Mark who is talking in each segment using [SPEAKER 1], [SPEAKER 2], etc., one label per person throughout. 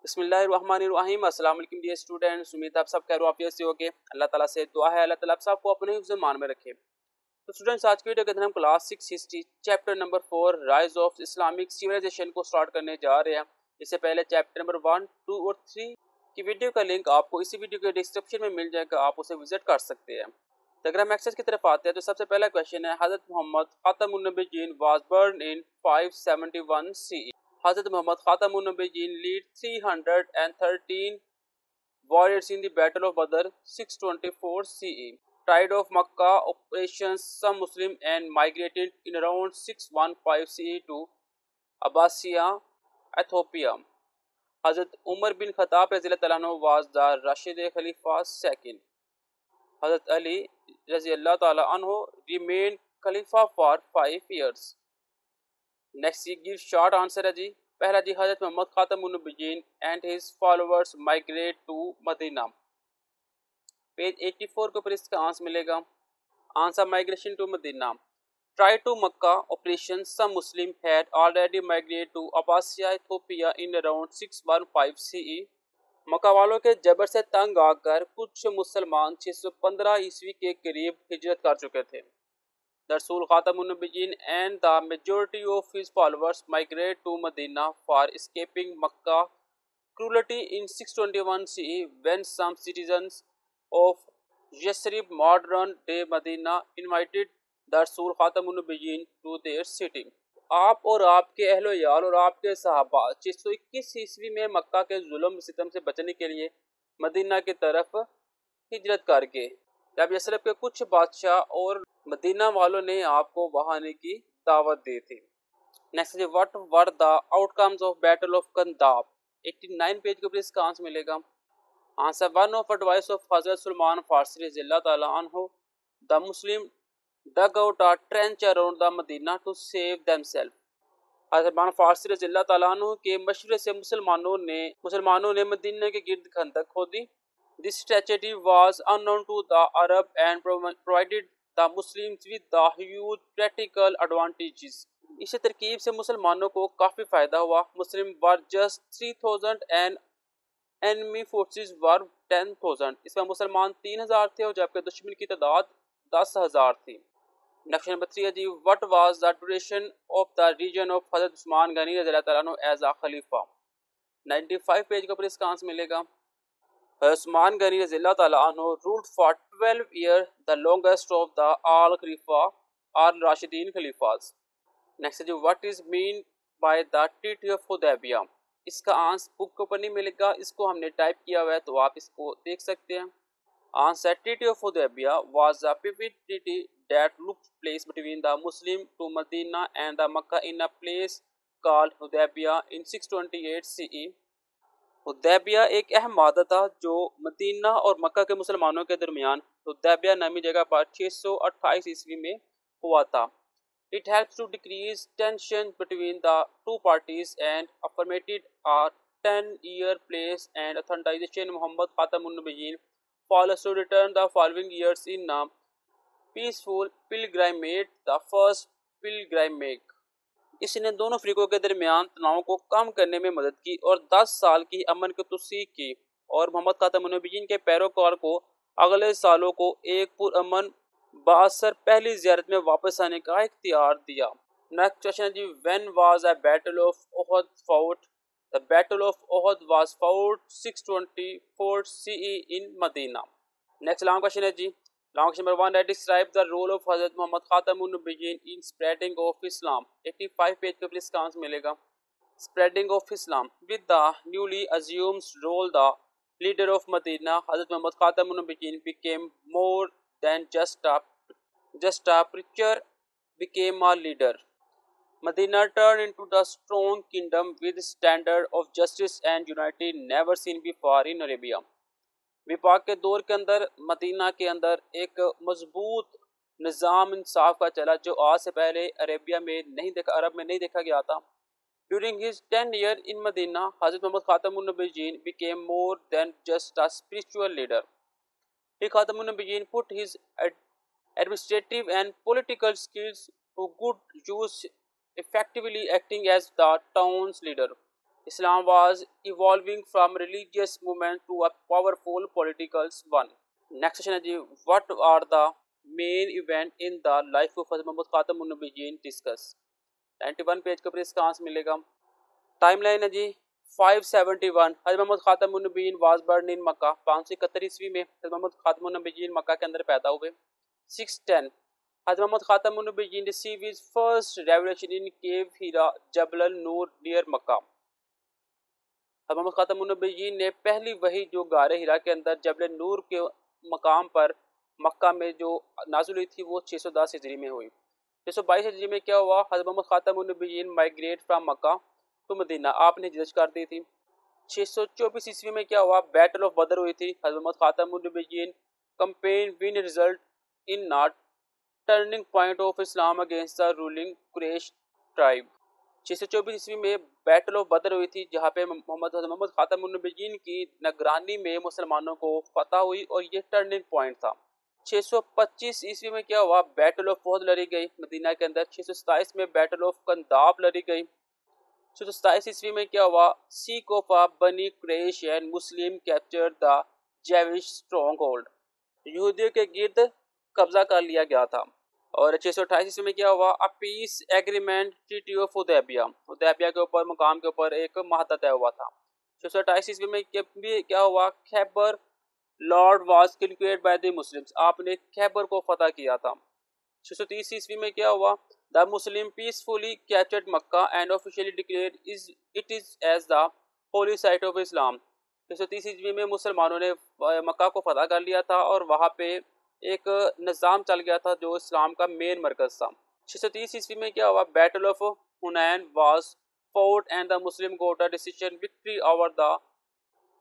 [SPEAKER 1] बिस्मिल्लाहिर्रहमानिर्रहीम। अस्सलाम वालेकुम डियर स्टूडेंट्स, उम्मीद आप सब खैरियत से होंगे। अल्लाह ताला से दुआ है अल्लाह ताला आप सबको अपने हिफ्ज़ मान में रखे। तो स्टूडेंट्स, आज की वीडियो के अंदर हम class 6 history chapter number 4 rise of Islamic civilization को स्टार्ट करने जा रहे हैं। इससे पहले चैप्टर नंबर 1, 2 और 3 की वीडियो का लिंक आपको इसी वीडियो के डिस्क्रिप्शन में मिल जाएगा, आप उसे विजिट कर सकते हैं। तो अगर हम एक्सेस की तरफ आते हैं तो सबसे पहला क्वेश्चन है, Hazrat Muhammad Khatamun Nabiyeen was born in 571 CE। Hazrat Muhammad Khatamun-Nabiyyin lead 313 warriors in the Battle of Badr 624 CE. Tide of Makkah operations, some Muslim and migrated in around 615 CE to Abbasiya, Ethiopia. Hazrat Umar bin Khattab radhiyallahu anhu was the Rashid Khalifa's second. Hazrat Ali radhiyallahu ta'ala anhu remained Khalifa for 5 years. Next give short answer है जी। पहला जी, Hazrat Muhammad Khatamun Nabiyeen and his followers migrate to Madina. Page 84 के ऊपर इसका answer मिलेगा। Answer migration to Madina. Try to Makkah operation, some Muslim had already migrate to Abbasiya Ethiopia in around 615 CE। Makkah वालों के जबर से तंग आकर कुछ मुसलमान 615 ईस्वी के करीब हिजरत कर चुके थे। Rasul Khatamun-Nabiyyin and the majority of his followers migrate to Medina for escaping Makkah cruelty in 621 CE when some citizens of Yasrib, modern day Medina, invited the Rasul Khatamun-Nabiyyin to their city. आप और आपके अहलो याल और आपके सहाबा 621 ईस्वी में मक्का के जुल्म सितम से बचने के लिए मदीना की तरफ हिजरत कर गए, जब यसरब के कुछ बादशाह और मदीना वालों ने आपको वहां आने की दावत दी थी। Next, what were the outcomes of battle of Khandaq. 89 page के ऊपर इसका आंसर मिलेगा। Answer, one of advice of Hazrat Salman Farsi रज़ियल्लाहु ताला अन्हु, the Muslim dug out a trench around the Medina to save themselves। हजरत सलमान फारसी रज़ियल्लाहु ताला अन्हु के मशवरे से मुसलमानों ने मदीना के गिर्द खंदक खोदी। This strategy was unknown to the Arab and provided the Muslims with the huge practical advantages। इस तरकीब से मुसलमानों को काफ़ी फ़ायदा हुआ। मुस्लिम were just 3000 and enemy forces were 10,000। इसमें मुसलमान 3000 थे और जबकि दुश्मन की तादाद 10,000 थी। नेक्स्ट नंबर 3 है जी, what was the duration of the reign of Hazrat Usman Ghani रज़ियल्लाहु ताला अन्हु एज अ खलीफा। 95 पेज के ऊपर इसका आंसर मिलेगा। उस्मान गनी रज़ियल्लाहु ताला अन्हु ruled for 12 years, the longest of the all खलीफा और राशिदीन खलीफास। नेक्स्ट है जी, what is mean by the treaty of Hudaibiya. इसका आंसर बुक के ऊपर नहीं मिलेगा, इसको हमने टाइप किया हुआ है तो आप इसको देख सकते हैं। Answer, treaty of Hudaibiya was a peace treaty that took place between the Muslim to Medina and the Makkah in a place called Hudaybiyah in 628 CE। Hudaibiya एक अहम वादा था जो मदीना और मक्का के मुसलमानों के दरमियान हुदैबिया नामी जगह पर 628 ईस्वी में हुआ था। It helps to decrease tension between the two parties and affirmated a 10-year peace and authorization। Muhammad Khatamun-Nabiyyin follows to return the following years in a peaceful pilgrimage, the first pilgrimage। इसने दोनों फ्रीकों के दरमियान तनाव को कम करने में मदद की और 10 साल की अमन की तौसीक की और मोहम्मद खातमुन-नबीय्यीन के पैरोकार को अगले सालों को एक पुरअमन बासर पहली ज़ियारत में वापस आने का इख्तियार दिया। नेक्स्ट क्वेश्चन जी, when was a battle of Uhud fought. The battle of Uhud was fought 624 CE in Medina. Next long question है जी, लॉन्ग क्वेश्चन नंबर 1 है, describe the role of Hazrat Muhammad Khatamun Nabiyyin in spreading of Islam. 85 page पे इसका answer मिलेगा। Spreading of Islam, with the newly assumed role the leader of Madina, Hazrat Muhammad खातमुन-नबीय्यीन became more than just a preacher, became a leader। Medina turned into the strong kingdom with standard of justice and unity never seen before in Arabia। विपाक के दौर के अंदर Medina के अंदर एक मजबूत निज़ाम इंसाफ का चला जो आज से पहले अरब में नहीं देखा गया था। During his 10 years in Medina, हज़रत Muhammad खातमुन-नबीय्यीन became more than just a spiritual leader। He Khatamun-Nabiyyin put his administrative and political skills to good use, effectively acting as the town's leader। Islam was evolving from religious movement to a powerful political one. Next question है जी, what are the main event in the life of Hazrat Muhammad Khatam Nabiyyin discuss. 91 page के ऊपर इसका answer मिलेगा. Timeline है जी 571. हज़रत Muhammad Khatamun Nabiyeen was born इन मक्का. 571 ईस्वी में हज़रत मोहम्मद खातमुन नबीयीन मक्का के अंदर पैदा हुए. 610. Hazrat Muhammad Khatamun Nabiyeen receive his first revelation in cave Hira Jabal Noor near Makkah. Hazrat Muhammad Khatamun नबीयीन ने पहली वही जो गारे हीरा के अंदर जबल नूर के मकाम पर मक्का में जो नाज़िल हुई थी वो 610 हिजरी में हुई. 622 हिजरी में क्या हुआ, हज़रत मोहम्मद खातमुन नबीयीन माइग्रेट फ्राम मक्का तो मदीना, आपने हिजरत कर दी थी. 624 ईस्वी में क्या हुआ, बैटल ऑफ बदर हुई थी. Hazrat Muhammad Khatamun Nabiyeen campaign win result in not turning point of Islam against the ruling Quraish tribe. 624 ईस्वी में बैटल ऑफ बदर हुई थी जहाँ पे मोहम्मद खातमुन नबीयीन की निगरानी में मुसलमानों को फतह हुई और ये टर्निंग पॉइंट था. 625 ईस्वी में क्या हुआ, बैटल ऑफ उहद लड़ी गई मदीना के अंदर. 627 में बैटल ऑफ कंदाब लड़ी गई. 627 ईस्वी में क्या हुआ, siege of Bani Quraish and Muslim capture the Jewish stronghold, यहूदियों के गिर्द कब्जा कर लिया गया था. और 628 ईस्वी में क्या हुआ, a peace agreement treaty of Hudaibiya के ऊपर मुकाम के ऊपर एक माहदा तय हुआ था. 628 ईस्वी में क्या हुआ, Khaibar lord was conquered by the Muslims, आपने खैबर को फतह किया था. 630 ईस्वी में क्या हुआ, the Muslim peacefully captured Mecca and officially declared it is as the holy site of Islam. 630 ईस्वी में मुसलमानों ने मक्का को फतह कर लिया था और वहाँ पे एक निज़ाम चल गया था जो इस्लाम का मेन मरकज था. 630 ईस्वी में क्या हुआ, battle of Hunain was fought and the Muslim got a decision victory over the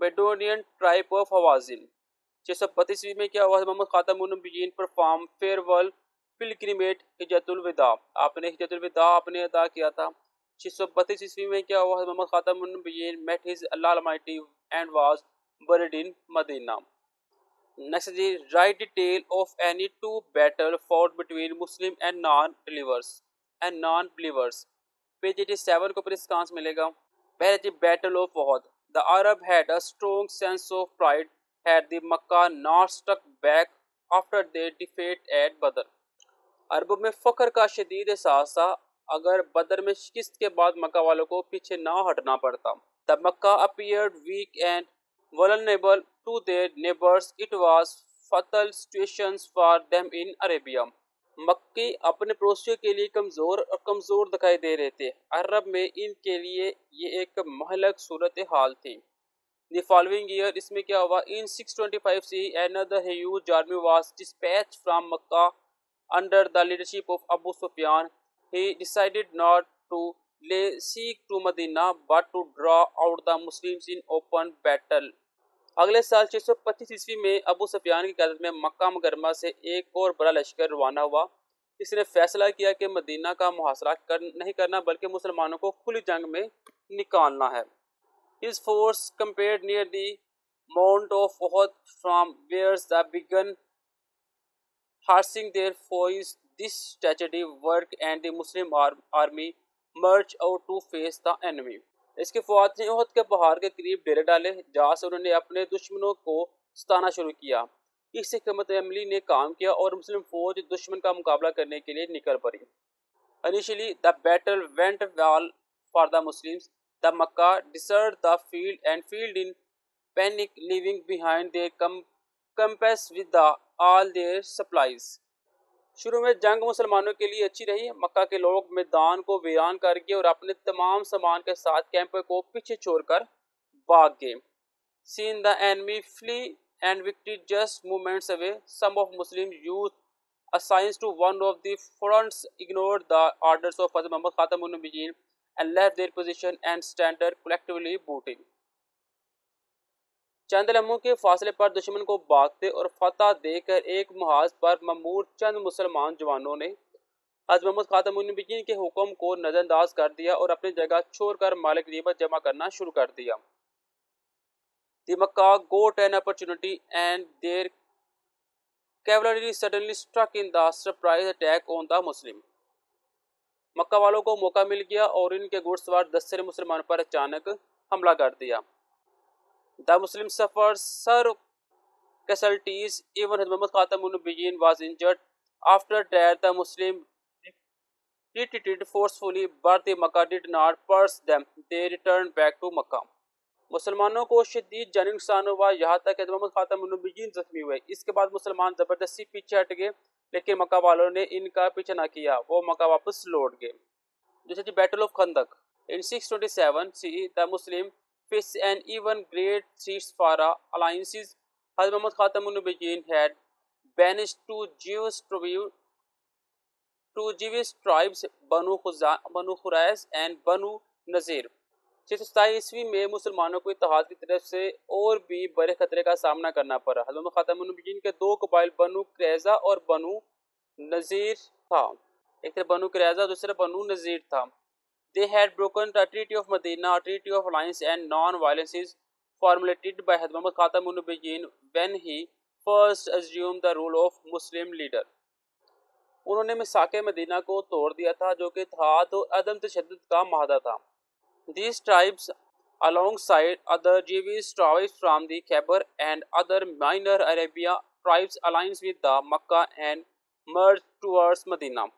[SPEAKER 1] Bedouin tribe of Hawazin. 632 में क्या हुआ, Muhammad Khatamun Nabiyeen perform farewell pilgrimage Hijjatul Wida, आपने हिज्जतुल विदा आपने अदा किया था. 632 ईस्वी में क्या हुआ, Muhammad Khatamun Nabiyeen met his Allah almighty and was buried in Medina. Next जी, write detail of any two battle fought between Muslim and non believers. Page 87 को पर इसका आंसर मिलेगा. पहले जी battle of Uhud. The Arab had a strong sense of pride had the Makkah not struck back after their defeat at Badr. अरबों में फ़ख्र का शदीद एहसास था अगर बदर में शिकस्त के बाद मक्का वालों को पीछे ना हटना पड़ता. The Makkah appeared weak and vulnerable to their neighbors. It was fatal situations for them in Arabia. मक्की अपने पड़ोसियों के लिए कमज़ोर दिखाई दे रहे थे. अरब में इनके लिए ये एक महलक सूरत हाल थी. The following year, इसमें क्या हुआ, in 625 CE, another huge army was dispatched from Makkah under the leadership of Abu Sufyan. He decided not to lay siege to Medina but to draw out the Muslims in open battle. अगले साल 625 ईस्वी में अबू सुफियान की क़यादत में मक्का मुकर्रमा से एक और बड़ा लश्कर रवाना हुआ. इसने फैसला किया कि मदीना का मुहासरा नहीं करना बल्कि मुसलमानों को खुली जंग में निकालना है. His force campaigned near the Mount of Uhud from where they began harassing their foes. This strategy worked and the Muslim army marched out to face the enemy. इसके फौज ने उहद के पहाड़ के करीब डेरे डाले जहाँ से उन्होंने अपने दुश्मनों को सताना शुरू किया. इस हिकमत अमली ने काम किया और मुस्लिम फौज दुश्मन का मुकाबला करने के लिए निकल पड़ी. Initially, the battle went well for the Muslims. The Makkah deserted the field in panic, leaving behind their compass with all their supplies. शुरू में जंग मुसलमानों के लिए अच्छी रही. मक्का के लोग मैदान को वीरान कर गए और अपने तमाम सामान के साथ कैंप को पीछे छोड़कर भाग गए. Seeing the enemy flee and victory just moments away, some of Muslim youth assigned to one of the fronts ignored the orders of Hazrat Muhammad Khatamun Nabiyyin and left their position and standard collectively booting. चंद लम्हों के फासले पर दुश्मन को भागते और फतह देकर एक मुहाज पर ममूर चंद मुसलमान जवानों ने हज़रत मोहम्मद खातमुन नबीय्यीन के हुक्म को नजरअंदाज कर दिया और अपनी जगह छोड़कर माल गनीमत जमा करना शुरू कर दिया. The Makkah got an opportunity and their cavalry suddenly struck in the surprise attack on the Muslim. मक्का वालों को मौका मिल गया और इनके घुड़सवार दस्ते मुसलमानों पर अचानक हमला कर दिया। The Muslim suffer sir casualties. Even Muhammad Khatam Nabiyyin was injured. After that, the Muslim retreated forcefully, but the Makkah did not pursue them. They returned back to Makkah. मुसलमानों को शदीद जानी नुकसान हुआ, यहाँ तक कि मोहम्मद खातम नबीयीन जख्मी हुए। इसके बाद मुसलमान ज़बरदस्ती पीछे हट गए, लेकिन मक्का वालों ने इनका पीछा न किया, वो मक्का वापस लौट गए। जैसे जी battle of Khandaq in 627 CE, the Muslim faced an even great ceasefire alliances. Hazrat Muhammad Khatam Nabiyyin had banished two Jewish tribes, Banu Quraysh and Banu Nazir. 627 ईस्वी में मुसलमानों को इत्तेहाद की तरफ से और भी बड़े खतरे का सामना करना पड़ा। हज़रत मोहम्मद ख़ातमुन नबिय्यीन के दो कबाइल बनु कुरैज़ा और बनु नज़ीर था। एक तरफ बनु कुरैज़ा, दूसरा बनु नज़ीर था। They had broken the Treaty of Medina, a treaty of alliance and non-violence formulated by Hazrat Muhammad Khatam Nabiyyin when he first assumed the role of Muslim leader. उन्होंने मिसाके मदीना को तोड़ दिया था, जो कि इत्तेहाद और अदम तशद्दुद का माहदा था। These tribes, alongside other Jewish tribes from the Khyber and other minor Arabia tribes, alliance with the Makkah and merged towards Medina.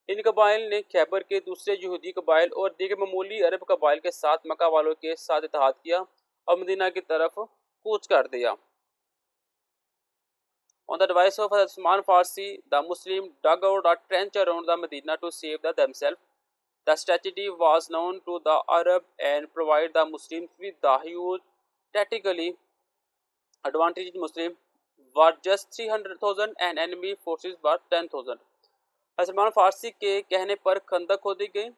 [SPEAKER 1] इन कबाइल ने खैबर के दूसरे यहूदी कबाइल और दीगर मामूली अरब कबाइल के साथ मक्का वालों के साथ इत्तेहाद किया और मदीना की तरफ कूच कर दिया। On the advice of Salman Farsi, the Muslim dug out a trench around the Medina to save themselves. The strategy was known to the Arab and provided the Muslims with the huge tactically advantaged Muslims were just 300,000 and enemy forces were 10,000. Salman फारसी के कहने पर खंदक खोदी गई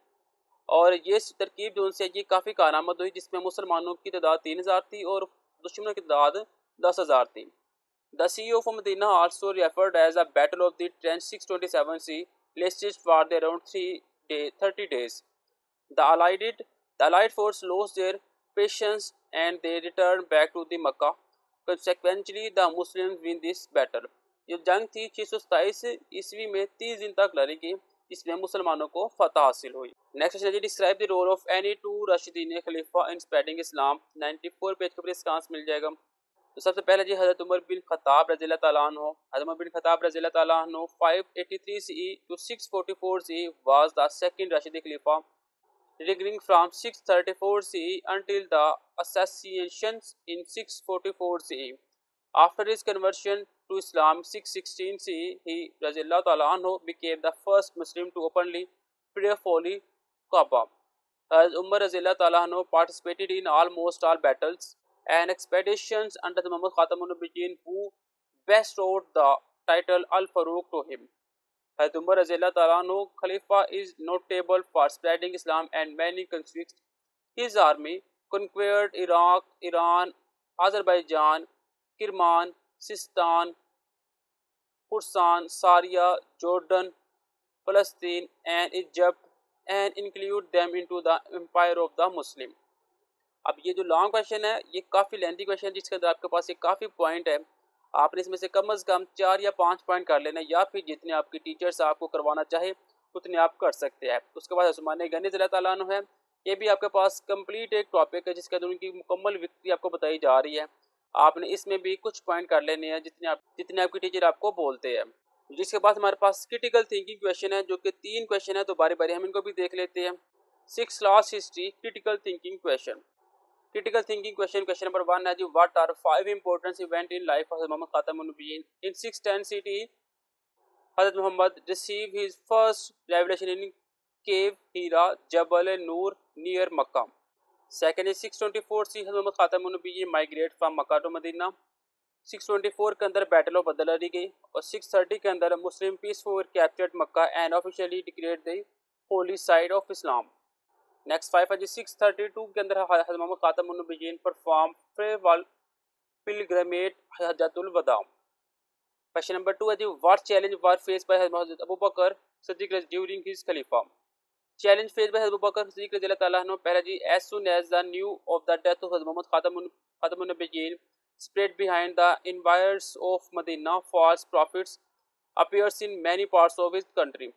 [SPEAKER 1] और ये तरकीब जो उनसे ये काफ़ी कारआमद हुई, जिसमें मुसलमानों की तादाद 3000 थी और दुश्मनों की तादाद 10,000 थी। The siege of Medina also referred as a battle of the trench 627 C lasted for around 30 days. The Allied force lost their patience and they returned back to the Makkah. Consequently, the Muslims win this battle. ये जंग थी 627 ईस्वी में 30 दिन तक लड़ी गई, जिसमें मुसलमानों को फतह हासिल हुई। नेक्स्ट क्वेश्चन है, describe the role of any two Rashidin Khalifa in spreading Islam. 94 page के ऊपर इसका आंसर मिल जाएगा। तो सबसे पहले जी हज़रत उमर बिन खत्ताब रज़ियल्लाहु तआला अन्हु। हज़रत उमर बिन खत्ताब रज़ियल्लाहु तआला अन्हु 583 CE to 644 CE was the second Rashidi Khalifa, reigning from 634 CE until the assassination in 644 CE. After his conversion to Islam 616 CE, he Radiallahu Ta'ala anhu became the first Muslim to openly pray Holy Kaaba. As Umar Radiallahu Ta'ala anhu participated in almost all battles and expeditions under the Muhammad Khatamun Nabiyyin, who bestowed the title Al-Faruq to him. Hazrat Umar Radiallahu Ta'ala anhu Khalifa is notable for spreading Islam and many conflicts. His army conquered Iraq, Iran, Azerbaijan, Kirman, Sistan, Khorasan, Syria, Jordan, Palestine and Egypt and include them into the empire of the Muslim. अब ये जो long question है ये काफ़ी lengthy question है, जिसके अंदर आपके पास एक काफ़ी पॉइंट है। आपने इसमें से कम कम 4 या 5 पॉइंट कर लेना, या फिर जितने आपके टीचर्स आपको करवाना चाहे उतने आप कर सकते हैं। उसके बाद उस्मान गनी रज़ियल्लाहु ताला अन्हु है, ये भी आपके पास कंप्लीट एक टॉपिक है जिसके अंदर उनकी मुकम्मल विक्ट्री आपको बताई जा रही है। आपने इसमें भी कुछ पॉइंट कर लेने हैं जितने आपके टीचर आपको बोलते हैं। जिसके बाद हमारे पास क्रिटिकल थिंकिंग क्वेश्चन है, जो कि 3 क्वेश्चन है, तो बारी बारी हम इनको भी देख लेते हैं। 6 class history critical thinking question. Critical thinking question number 1 है जी, what are 5 important event in life of Muhammad Khatamun Nabiyyin in 610 CE? Hazrat Muhammad receive his first revelation in cave Hira Jabal Noor near Makkah. Second is 624 CE Muhammad Khatamun Nabiyyin migrate from Makkah to Madina. 624 के अंदर battle of बदर लड़ी गई और 630 के अंदर Muslim peaceful captured Mecca and officially declared the holy side of Islam. Next 5 है जी, 632 के अंदर Hazrat Muhammad Khatamun Nabiyyin perform farewell pilgrimage Hajjatul Wida. Question number 2 है जी, what challenge were faced by Hazrat Abu Bakr Siddiq during his Khalifa. Challenge faced by Abu Bakr Siddiq रज़ियल्लाहु ताला अन्हु। पहला जी, as soon as the new of the death of Hazrat Muhammad Khatamun नबिय्यीन spread behind the environs of Medina, false prophets appears in many parts of his country.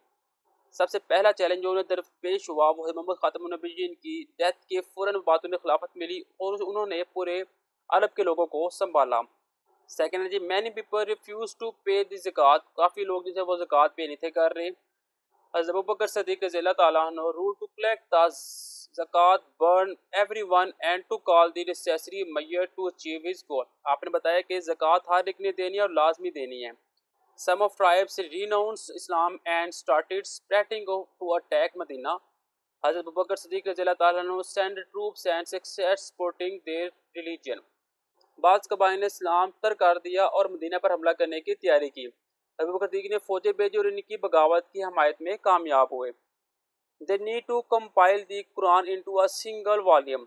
[SPEAKER 1] सबसे पहला challenge जो उन्हें दरपेश हुआ वो है मोहम्मद खातमुन नबीयीन की डेथ के फ़ौरन बाद उन्हें खिलाफत मिली और उन्होंने पूरे अरब के लोगों को संभाला। सेकेंड है जी, मैनी पीपल रिफ्यूज टू पे द ज़कात, काफ़ी लोग जिसे वो ज़कात पे नहीं थे कर रहे। हज़रत अबू बकर सिद्दीक़ रज़ियल्लाहु ताला अन्हु rule to collect the zakat, burn everyone and to call the necessary major to achieve his goal. आपने बताया कि ज़कात हर एक ने देनी है और लाजमी देनी है। Some of tribes renounced Islam and started spreading to attack Medina. Hazrat Abu Bakr Siddiq रज़ियल्लाहु ताला अन्हु sent troops and success supporting their religion. बाज़ कबाइल ने इस्लाम तर्क कर दिया और मदीना पर हमला करने की तैयारी की। अबू बकर सिद्दीक ने फौजें भेजी और इनकी बगावत की हमायत में कामयाब हुए। They need to compile the Quran into a single volume,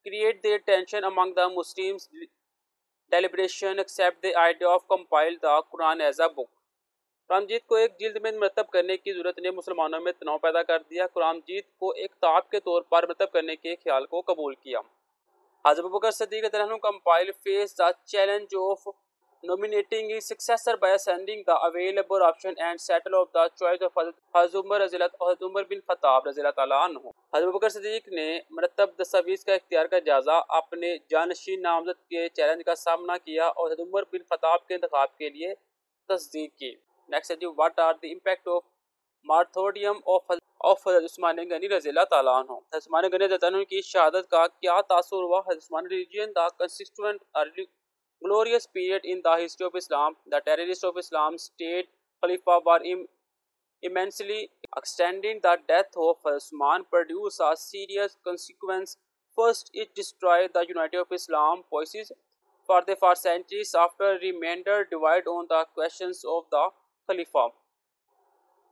[SPEAKER 1] create their tension among the Muslims, deliberation accept the idea of compile the Quran as a book. Quran मजीद को एक जिल्द में मरतब करने की ज़रूरत ने मुसलमानों में तनाव पैदा कर दिया। कुरान मजीद को एक ताब के तौर पर मरतब करने के ख्याल को कबूल किया। हज़रत अबू बकर सिद्दीक़ रज़ियल्लाहु अन्हु compile face the challenge of nominating his successor by sending the available option and settle of the choice of Hazrat Umar bin Khattab रज़ियल्लाहु ताला अन्हु। हज़रत अबू बकर सिद्दीक़ ने मरतब दस्तावेज़ का इख्तियार का जायज़ा अपने जानशीन नामज़द के चैलेंज का सामना किया और हज़रत उमर बिन खत्ताब के इंतखाब के लिए तस्दीक की। नेक्स्ट है जी, what are the impact of martyrdom of Usman Ghani रज़ियल्लाहु ताला अन्हु। उस्मान गनी रज़ियल्लाहु अन्हु की शहादत का क्या तासुर हुआ। Usman religion the constituent glorious period in the history of Islam. The terrorists of Islam state Khalifa were immensely extending. The death of Usman produced a serious consequence. First, it destroyed the unity of Islam policies for centuries after remainder divide on the questions of the Khalifa.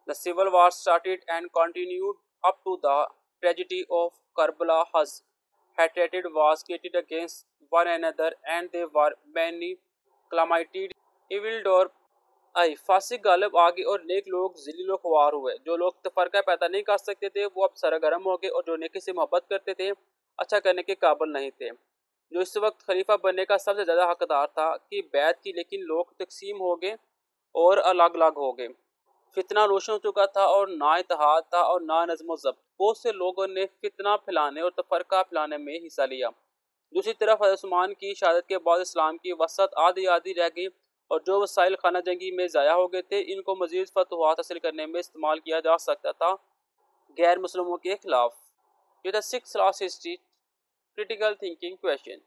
[SPEAKER 1] The civil war started and continued up to the tragedy of Karbala. Hatred was created against one another and there were many calamities. Evil आई फासिक गालिब आ गए और नेक लोग ज़लील ख्वार हुए। जो लोग तफरका पैदा नहीं कर सकते थे वो अब सरगर्म हो गए और जो नेकी से मोहब्बत करते थे अच्छा करने के काबिल नहीं थे। जो इस वक्त खलीफा बनने का सबसे ज़्यादा हकदार था कि बैत की, लेकिन लोग तकसीम हो गए और अलग अलग हो गए। फितना रोशन हो चुका था और ना इत्तेहाद था और ना नज़्म ज़ब्त। बहुत से लोगों ने फितना फैलाने और तफरका फैलाने में हिस्सा लिया। दूसरी तरफ हज़रत उस्मान की शहादत के बाद इस्लाम की वसअत आधी आधी रह गई और जो वसाइल खाना जंगी में ज़ाया हो गए थे इनको मज़ीद फतवाहत हासिल करने में इस्तेमाल किया जा सकता था गैर मुस्लिमों के खिलाफ। ये था 6th class history critical thinking question.